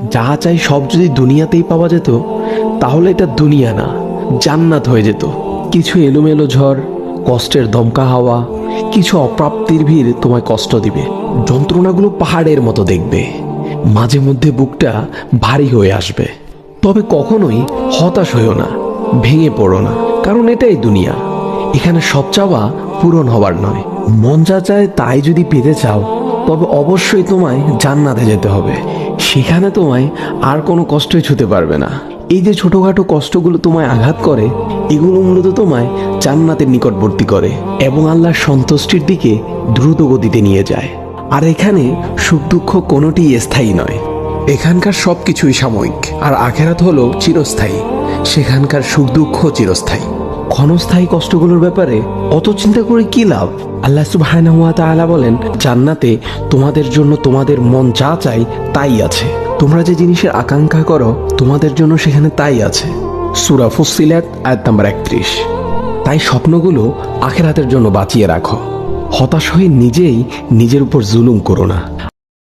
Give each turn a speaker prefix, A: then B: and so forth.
A: যা চাই সব যদি দুনিয়াতেই পাওয়া যেত তাহলে এটা দুনিয়া না, জান্নাত হয়ে যেত। কিছু এলোমেলো ঝড়, কষ্টের দমকা হাওয়া, কিছু অপ্রাপ্তির ভিড় তোমায় কষ্ট দিবে, যন্ত্রণাগুলো পাহাড়ের মতো দেখবে, মাঝে মধ্যে বুকটা ভারী হয়ে আসবে। তবে কখনোই হতাশ হইও না, ভেঙে পড়ো না, কারণ এটাই দুনিয়া। এখানে সব চাওয়া পূরণ হবার নয়। মন যা চায় তাই যদি পেতে চাও তবে অবশ্যই তোমায় জান্নাতে যেতে হবে। সেখানে তোমায় আর কোনো কষ্টই ছুতে পারবে না। এই যে ছোটখাটো কষ্টগুলো তোমায় আঘাত করে, এগুলো মূলত তোমায় জান্নাতের নিকটবর্তী করে এবং আল্লাহর সন্তুষ্টির দিকে দ্রুত গতিতে নিয়ে যায়। আর এখানে সুখ দুঃখ কোনোটিই স্থায়ী নয়। এখানকার সব কিছুই সাময়িক, আর আখেরাত হলো চিরস্থায়ী। সেখানকার সুখ দুঃখ চিরস্থায়ী। ক্ষণস্থায়ী কষ্টগুলোর ব্যাপারে অত চিন্তা করে কি লাভ? আল্লাহ সুবহানাহু ওয়া তাআলা বলেন, জান্নাতে তোমাদের জন্য তোমাদের মন যা চাই তাই আছে। তোমরা যে জিনিসের আকাঙ্ক্ষা করো তোমাদের জন্য সেখানে তাই আছে। সূরা ফুসসিলাত আয়াত নাম্বার 31। তাই স্বপ্নগুলো আখিরাতের জন্য বাঁচিয়ে রাখো। হতাশ হয়ে নিজেই নিজের উপর জুলুম করো না।